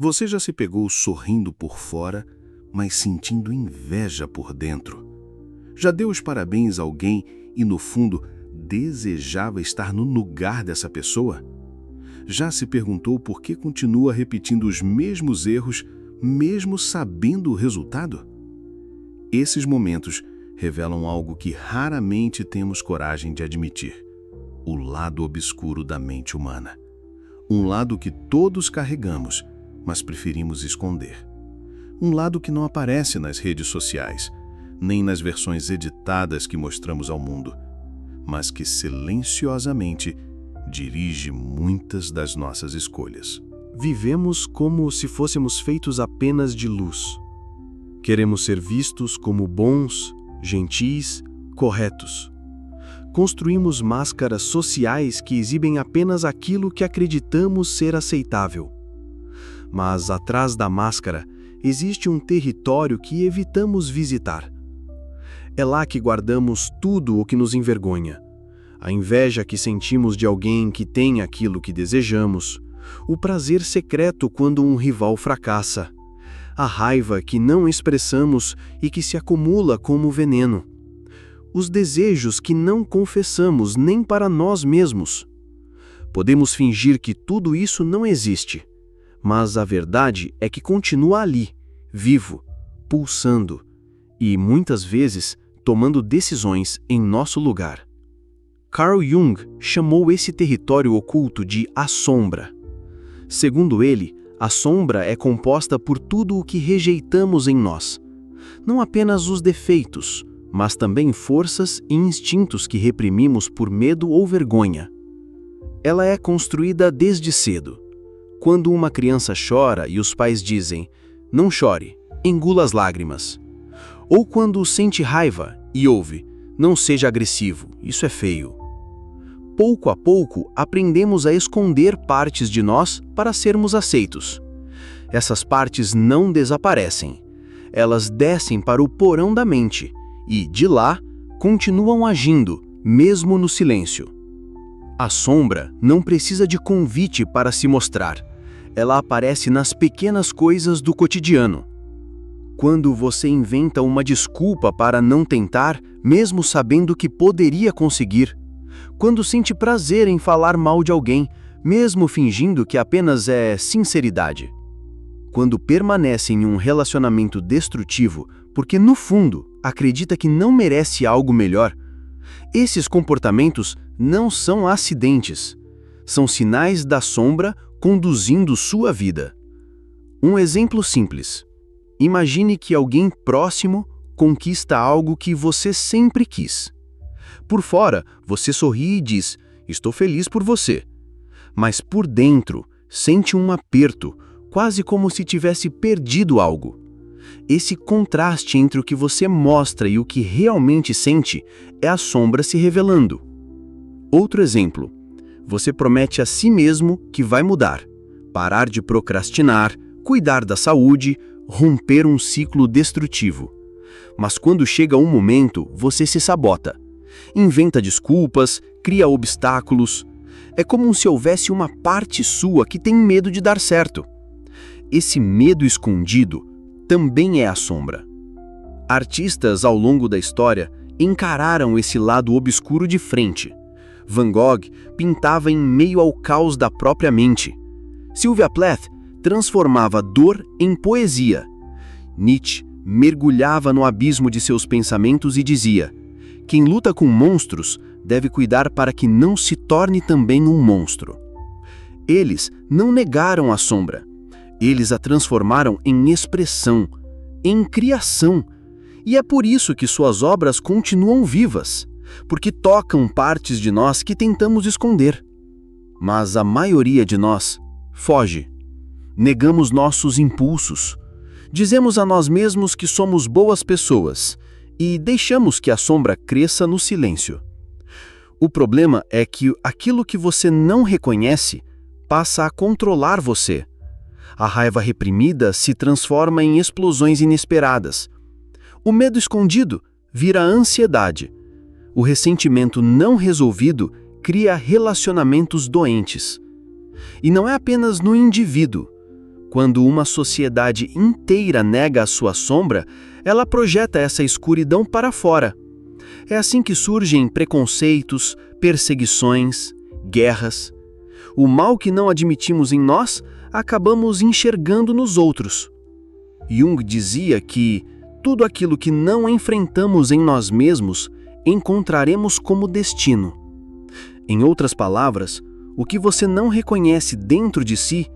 Você já se pegou sorrindo por fora, mas sentindo inveja por dentro? Já deu os parabéns a alguém e, no fundo, desejava estar no lugar dessa pessoa? Já se perguntou por que continua repetindo os mesmos erros, mesmo sabendo o resultado? Esses momentos revelam algo que raramente temos coragem de admitir: o lado obscuro da mente humana. Um lado que todos carregamos, mas preferimos esconder. Um lado que não aparece nas redes sociais, nem nas versões editadas que mostramos ao mundo, mas que silenciosamente dirige muitas das nossas escolhas. Vivemos como se fôssemos feitos apenas de luz. Queremos ser vistos como bons, gentis, corretos. Construímos máscaras sociais que exibem apenas aquilo que acreditamos ser aceitável. Mas atrás da máscara existe um território que evitamos visitar. É lá que guardamos tudo o que nos envergonha. A inveja que sentimos de alguém que tem aquilo que desejamos, o prazer secreto quando um rival fracassa, a raiva que não expressamos e que se acumula como veneno, os desejos que não confessamos nem para nós mesmos. Podemos fingir que tudo isso não existe, mas a verdade é que continua ali, vivo, pulsando e, muitas vezes, tomando decisões em nosso lugar. Carl Jung chamou esse território oculto de a sombra. Segundo ele, a sombra é composta por tudo o que rejeitamos em nós. Não apenas os defeitos, mas também forças e instintos que reprimimos por medo ou vergonha. Ela é construída desde cedo. Quando uma criança chora e os pais dizem: "Não chore, engula as lágrimas." Ou quando sente raiva e ouve: "Não seja agressivo, isso é feio." Pouco a pouco, aprendemos a esconder partes de nós para sermos aceitos. Essas partes não desaparecem. Elas descem para o porão da mente e, de lá, continuam agindo, mesmo no silêncio. A sombra não precisa de convite para se mostrar. Ela aparece nas pequenas coisas do cotidiano. Quando você inventa uma desculpa para não tentar, mesmo sabendo que poderia conseguir. Quando sente prazer em falar mal de alguém, mesmo fingindo que apenas é sinceridade. Quando permanece em um relacionamento destrutivo, porque no fundo acredita que não merece algo melhor. Esses comportamentos não são acidentes. São sinais da sombra conduzindo sua vida. Um exemplo simples. Imagine que alguém próximo conquista algo que você sempre quis. Por fora, você sorri e diz: "Estou feliz por você." Mas por dentro, sente um aperto, quase como se tivesse perdido algo. Esse contraste entre o que você mostra e o que realmente sente é a sombra se revelando. Outro exemplo. Você promete a si mesmo que vai mudar, parar de procrastinar, cuidar da saúde, romper um ciclo destrutivo. Mas quando chega um momento, você se sabota. Inventa desculpas, cria obstáculos. É como se houvesse uma parte sua que tem medo de dar certo. Esse medo escondido também é a sombra. Artistas ao longo da história encararam esse lado obscuro de frente. Van Gogh pintava em meio ao caos da própria mente. Sylvia Plath transformava dor em poesia. Nietzsche mergulhava no abismo de seus pensamentos e dizia: "Quem luta com monstros deve cuidar para que não se torne também um monstro." Eles não negaram a sombra. Eles a transformaram em expressão, em criação. E é por isso que suas obras continuam vivas, porque tocam partes de nós que tentamos esconder. Mas a maioria de nós foge. Negamos nossos impulsos. Dizemos a nós mesmos que somos boas pessoas e deixamos que a sombra cresça no silêncio. O problema é que aquilo que você não reconhece passa a controlar você. A raiva reprimida se transforma em explosões inesperadas. O medo escondido vira ansiedade. O ressentimento não resolvido cria relacionamentos doentes. E não é apenas no indivíduo. Quando uma sociedade inteira nega a sua sombra, ela projeta essa escuridão para fora. É assim que surgem preconceitos, perseguições, guerras. O mal que não admitimos em nós, acabamos enxergando nos outros. Jung dizia que tudo aquilo que não enfrentamos em nós mesmos, encontraremos como destino. Em outras palavras, o que você não reconhece dentro de si,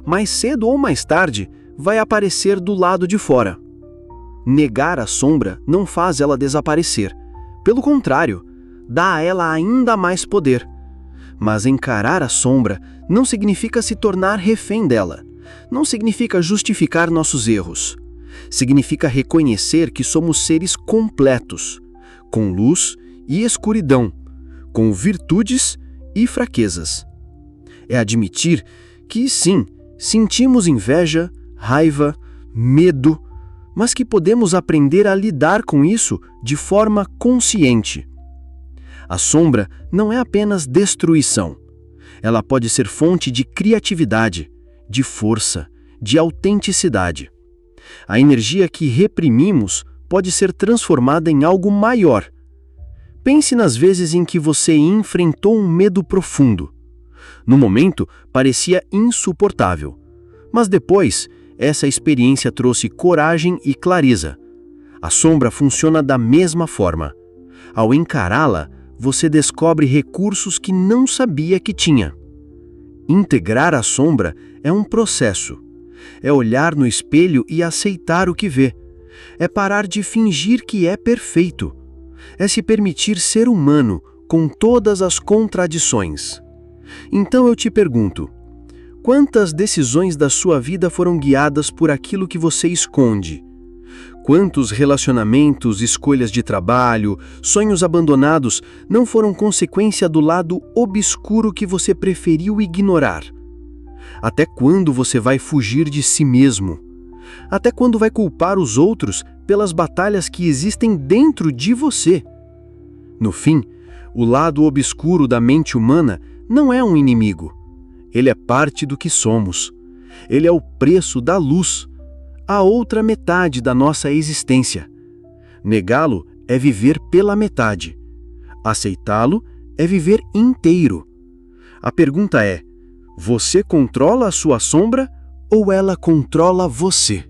mais cedo ou mais tarde, vai aparecer do lado de fora. Negar a sombra não faz ela desaparecer. Pelo contrário, dá a ela ainda mais poder. Mas encarar a sombra não significa se tornar refém dela. Não significa justificar nossos erros. Significa reconhecer que somos seres completos, com luz e escuridão, com virtudes e fraquezas. É admitir que, sim, sentimos inveja, raiva, medo, mas que podemos aprender a lidar com isso de forma consciente. A sombra não é apenas destruição. Ela pode ser fonte de criatividade, de força, de autenticidade. A energia que reprimimos pode ser transformada em algo maior. Pense nas vezes em que você enfrentou um medo profundo. No momento, parecia insuportável. Mas depois, essa experiência trouxe coragem e clareza. A sombra funciona da mesma forma. Ao encará-la, você descobre recursos que não sabia que tinha. Integrar a sombra é um processo. É olhar no espelho e aceitar o que vê. É parar de fingir que é perfeito. É se permitir ser humano com todas as contradições. Então eu te pergunto, quantas decisões da sua vida foram guiadas por aquilo que você esconde? Quantos relacionamentos, escolhas de trabalho, sonhos abandonados não foram consequência do lado obscuro que você preferiu ignorar? Até quando você vai fugir de si mesmo? Até quando vai culpar os outros pelas batalhas que existem dentro de você? No fim, o lado obscuro da mente humana não é um inimigo. Ele é parte do que somos. Ele é o preço da luz, a outra metade da nossa existência. Negá-lo é viver pela metade. Aceitá-lo é viver inteiro. A pergunta é: você controla a sua sombra ou ela controla você?